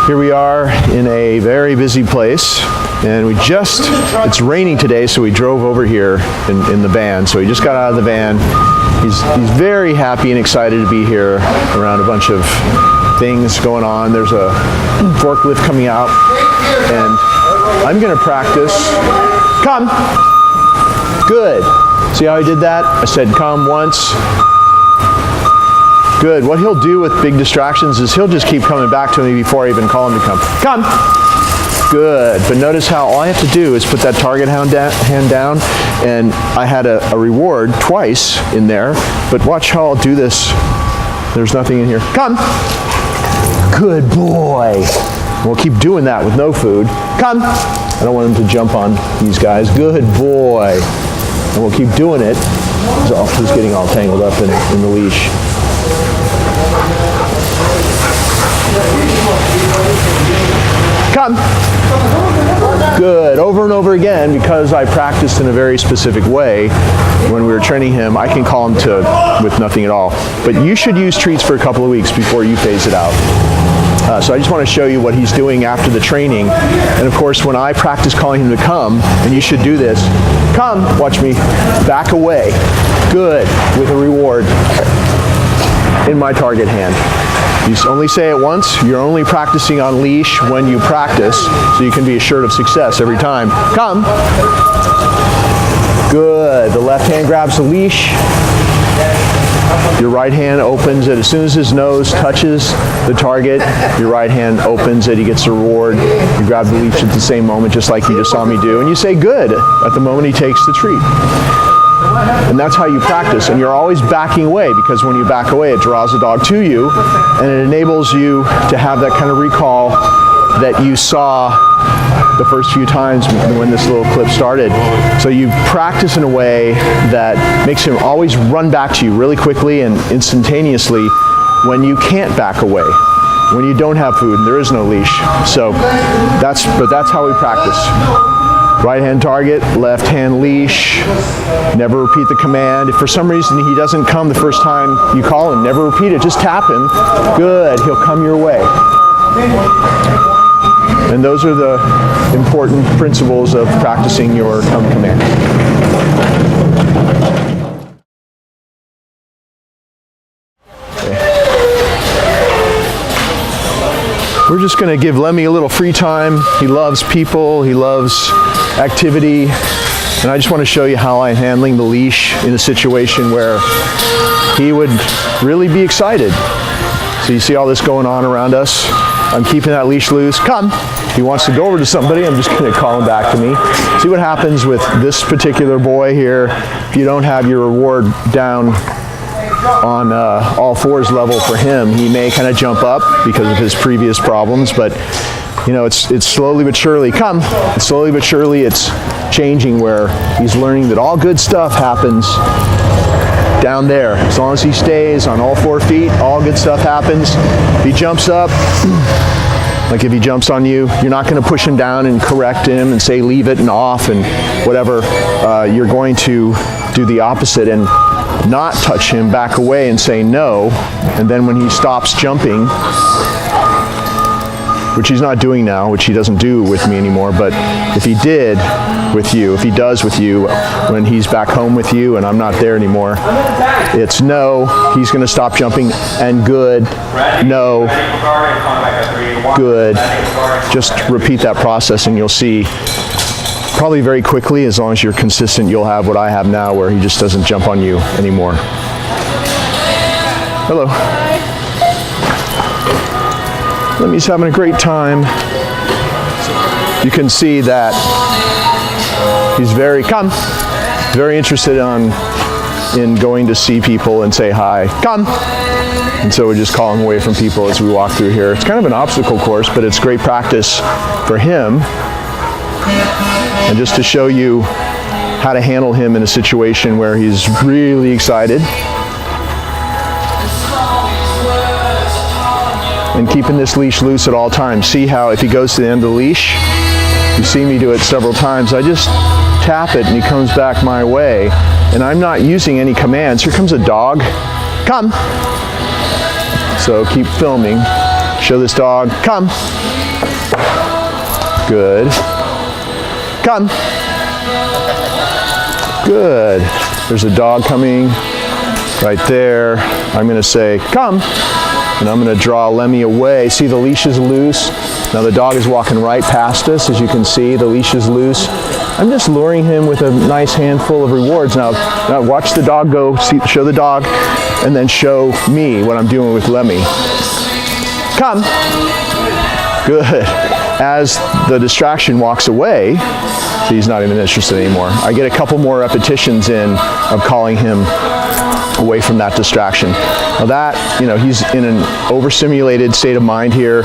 Here we are in a very busy place, and it's raining today, so we drove over here in the van. So he just got out of the van. He's very happy and excited to be here around a bunch of things going on. There's a forklift coming out, and I'm going to practice. Come. Good. See how I did that? I said come once. Good. What he'll do with big distractions is he'll just keep coming back to me before I even call him to come. Come! Good. But notice how all I have to do is put that target hand down, and I had a reward twice in there, but watch how I'll do this. There's nothing in here. Come! Good boy. We'll keep doing that with no food. Come! I don't want him to jump on these guys. Good boy. And we'll keep doing it. He's getting all tangled up in the leash. Come. Good. Over and over again, because I practiced in a very specific way when we were training him, I can call him with nothing at all. But you should use treats for a couple of weeks before you phase it out. So I just want to show you what he's doing after the training. And of course, when I practice calling him to come, and you should do this, come, watch me, back away. Good, with a reward in my target hand. You only say it once. You're only practicing on leash when you practice, so you can be assured of success every time. Come. Good. The left hand grabs the leash. Your right hand opens it. As soon as his nose touches the target, your right hand opens it. He gets a reward. You grab the leash at the same moment, just like you just saw me do, and you say good at the moment he takes the treat. And that's how you practice, and you're always backing away, because when you back away, it draws the dog to you, and it enables you to have that kind of recall that you saw the first few times when this little clip started. So you practice in a way that makes him always run back to you really quickly and instantaneously when you can't back away, when you don't have food and there is no leash. So that's how we practice. Right hand target, left hand leash. Never repeat the command. If for some reason he doesn't come the first time you call him, never repeat it. Just tap him. Good. He'll come your way. And those are the important principles of practicing your come command. We're just going to give Lemmy a little free time. He loves people, he loves activity, and I just want to show you how I'm handling the leash in a situation where he would really be excited. So you see all this going on around us. I'm keeping that leash loose. Come. If he wants to go over to somebody, I'm just going to call him back to me. See what happens with this particular boy here. If you don't have your reward down on all fours level for him, he may kind of jump up because of his previous problems, but you know, it's slowly but surely, come, slowly but surely it's changing where he's learning that all good stuff happens down there. As long as he stays on all 4 feet, all good stuff happens. If he jumps up, like if he jumps on you, you're not going to push him down and correct him and say leave it and off and whatever. You're going to do the opposite and not touch him, back away and say no, and then when he stops jumping, which he's not doing now, which he doesn't do with me anymore, but if he did with you, if he does with you when he's back home with you and I'm not there anymore, it's no, he's going to stop jumping, and good, no, good. Just repeat that process and you'll see probably very quickly, as long as you're consistent, you'll have what I have now where he just doesn't jump on you anymore. Hello. Lemmy's having a great time. You can see that he's very interested in going to see people and say hi. Come. And so we just call him away from people as we walk through here. It's kind of an obstacle course, but it's great practice for him. And just to show you how to handle him in a situation where he's really excited. And keeping this leash loose at all times. See how if he goes to the end of the leash, you see me do it several times, I just tap it and he comes back my way. And I'm not using any commands. Here comes a dog. Come. So keep filming. Show this dog, come. Good. Come. Good. There's a dog coming right there. I'm going to say, come. And I'm going to draw Lemmy away. See, the leash is loose. Now the dog is walking right past us. As you can see, the leash is loose. I'm just luring him with a nice handful of rewards. Now watch the dog go. See, show the dog, and then show me what I'm doing with Lemmy. Come. Good. As the distraction walks away, see, he's not even interested anymore. I get a couple more repetitions in of calling him away from that distraction. Now that, he's in an overstimulated state of mind here,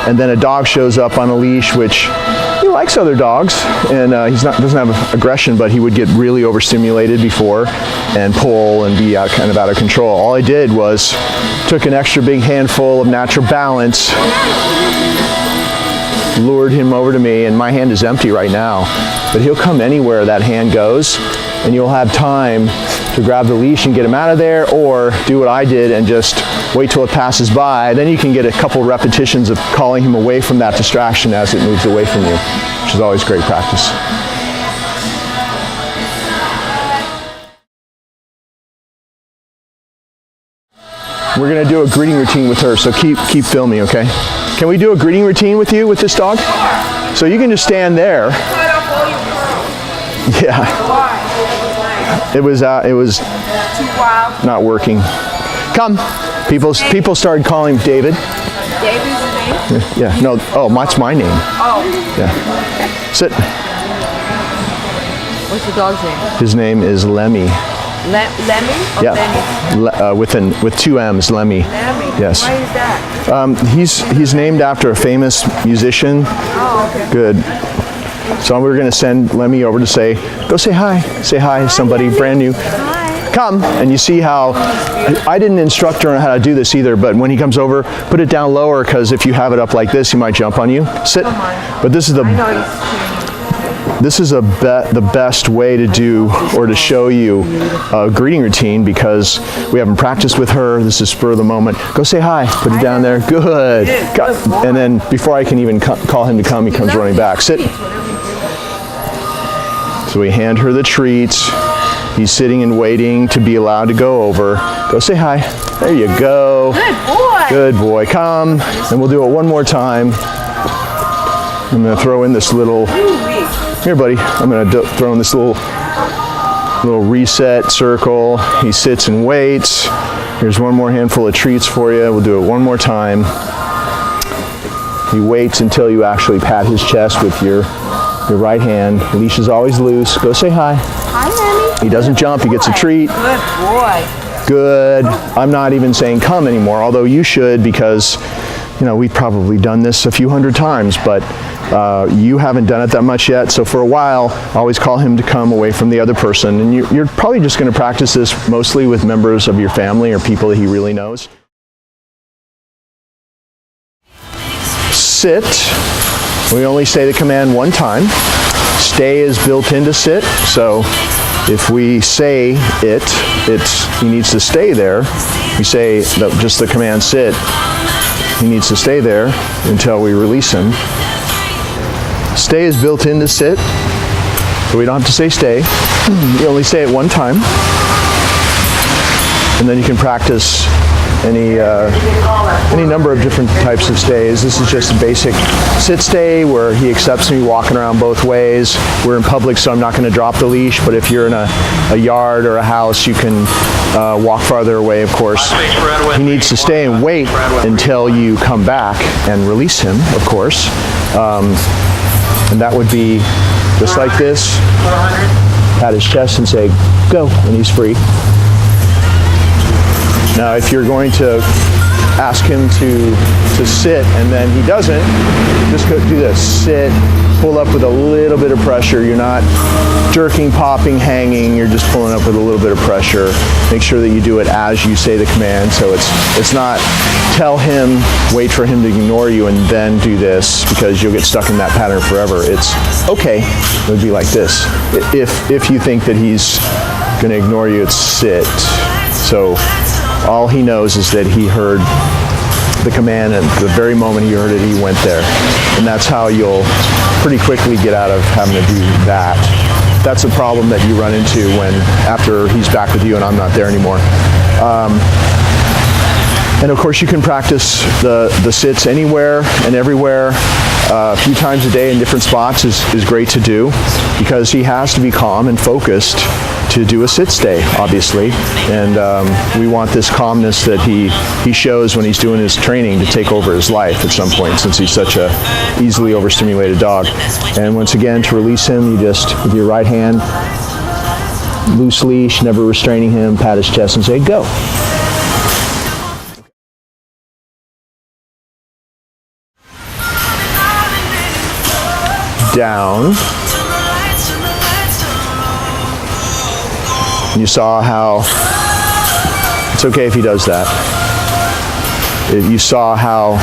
and then a dog shows up on a leash, which he likes other dogs, and doesn't have aggression, but he would get really overstimulated before and pull and be kind of out of control. All I did was took an extra big handful of natural balance, lured him over to me, and my hand is empty right now, but he'll come anywhere that hand goes, and you'll have time to grab the leash and get him out of there, or do what I did and just wait till it passes by. Then you can get a couple repetitions of calling him away from that distraction as it moves away from you, which is always great practice. We're going to do a greeting routine with her, so keep filming, okay? Can we do a greeting routine with you with this dog? So you can just stand there. Yeah. It was not working. Come. People started calling him David. David's name? Yeah. No. Oh, that's my name. Oh. Yeah. Sit. What's the dog's name? His name is Lemmy. Lemmy? Or Yeah. Lemmy? With two M's, Lemmy. Lemmy. Yes. Why is that? He's named after a famous musician. Oh, okay. Good. So we're going to send Lemmy over to go say hi. Say hi to somebody brand new. Hi. Come. And you see how I didn't instruct her on how to do this either, but when he comes over, put it down lower, because if you have it up like this, he might jump on you. Sit. But this is the best way to do or to show you a greeting routine, because we haven't practiced with her. This is spur of the moment. Go say hi. Put it down there. Good. And then before I can even call him to come, he comes running back. Sit. So we hand her the treats. He's sitting and waiting to be allowed to go over. Go say hi. There you go. Good boy. Good boy. Come. And we'll do it one more time. I'm going to throw in this little... Here, buddy. I'm going to throw in this little reset circle. He sits and waits. Here's one more handful of treats for you. We'll do it one more time. He waits until you actually pat his chest with your right hand. The leash is always loose. Go say hi. Hi, Lemmy. He doesn't jump. He gets a treat. Good boy. Good. I'm not even saying come anymore, although you should, because we've probably done this a few hundred times, but you haven't done it that much yet. So for a while, always call him to come away from the other person. And you're probably just going to practice this mostly with members of your family or people that he really knows. Sit. We only say the command one time. Stay is built into sit. So if we say he needs to stay there. We say just the command sit. He needs to stay there until we release him. Stay is built into sit, so we don't have to say stay. You only say it one time, and then you can practice any number of different types of stays. This is just a basic sit stay where he accepts me walking around both ways. We're in public, so I'm not going to drop the leash, but if you're in a yard or a house, you can walk farther away, of course. He needs to stay and wait until you come back and release him, of course. And that would be just like this. Pat his chest and say, go, and he's free. Now, if you're going to ask him to sit and then he doesn't, just go do this. Sit, pull up with a little bit of pressure. You're not jerking, popping, hanging. You're just pulling up with a little bit of pressure. Make sure that you do it as you say the command. So it's not tell him, wait for him to ignore you and then do this, because you'll get stuck in that pattern forever. It's okay. It would be like this. If you think that he's going to ignore you, it's sit. So all he knows is that he heard the command, and the very moment he heard it, he went there. And that's how you'll pretty quickly get out of having to do that. That's a problem that you run into when, after he's back with you and I'm not there anymore. And of course you can practice the sits anywhere and everywhere. A few times a day in different spots is great to do, because he has to be calm and focused to do a sit stay, obviously. And we want this calmness that he shows when he's doing his training to take over his life at some point, since he's such a easily overstimulated dog. And once again, to release him, you just, with your right hand, loose leash, never restraining him, pat his chest and say, go. Down. You saw how, it's okay if he does that. You saw how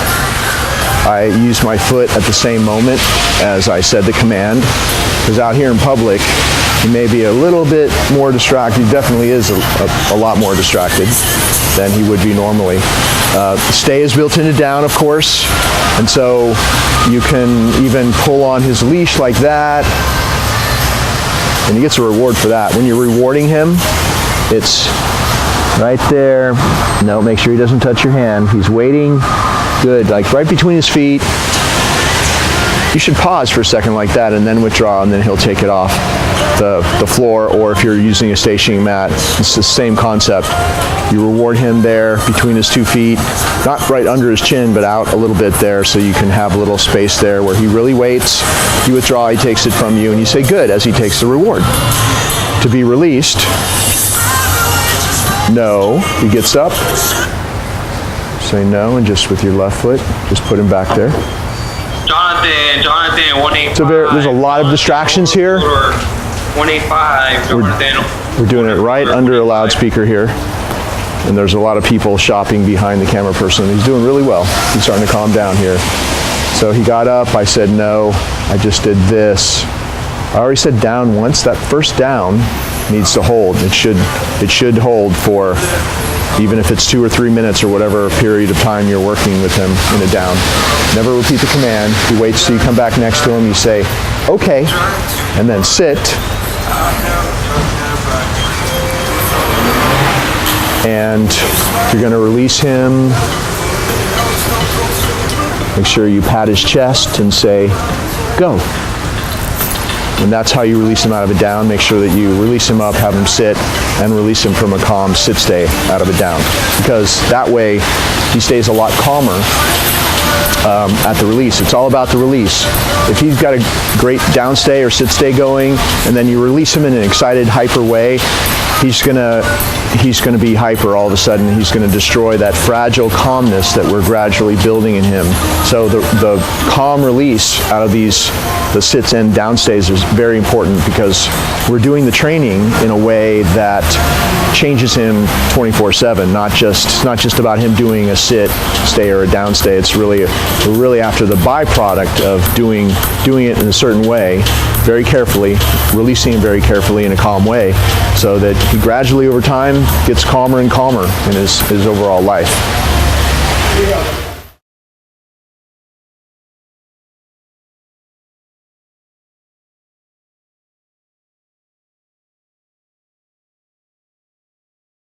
I used my foot at the same moment as I said the command, because out here in public, he may be a little bit more distracted. He definitely is a lot more distracted than he would be normally. The stay is built into down, of course, and so you can even pull on his leash like that, and he gets a reward for that. When you're rewarding him, it's right there. No, make sure he doesn't touch your hand. He's waiting. Good, like right between his feet. You should pause for a second like that and then withdraw, and then he'll take it off the floor, or if you're using a stationing mat, it's the same concept. You reward him there between his 2 feet, not right under his chin, but out a little bit there, so you can have a little space there where he really waits. You withdraw, he takes it from you, and you say good as he takes the reward. To be released, no, he gets up, say no, and just with your left foot, just put him back there. Jonathan, 185. So there's a lot of distractions here. 185, Jonathan. We're doing it right under a loudspeaker here. And there's a lot of people shopping behind the camera person. He's doing really well. He's starting to calm down here. So he got up, I said no, I just did this. I already said down once. That first down needs to hold. It should hold for, even if it's 2 or 3 minutes or whatever period of time you're working with him in a down. Never repeat the command. He waits till you come back next to him. You say, okay, and then sit. And you're going to release him. Make sure you pat his chest and say, go. And that's how you release him out of a down. Make sure that you release him up, have him sit, and release him from a calm sit stay out of a down. Because that way, he stays a lot calmer at the release. It's all about the release. If he's got a great down stay or sit stay going, and then you release him in an excited, hyper way, he's gonna be hyper all of a sudden. He's gonna destroy that fragile calmness that we're gradually building in him. So the calm release out of the sits and downstays is very important, because we're doing the training in a way that changes him 24/7. It's not just about him doing a sit stay or a downstay. It's we're really after the byproduct of doing it in a certain way, very carefully, releasing him very carefully in a calm way, so that he gradually over time gets calmer and calmer in his overall life.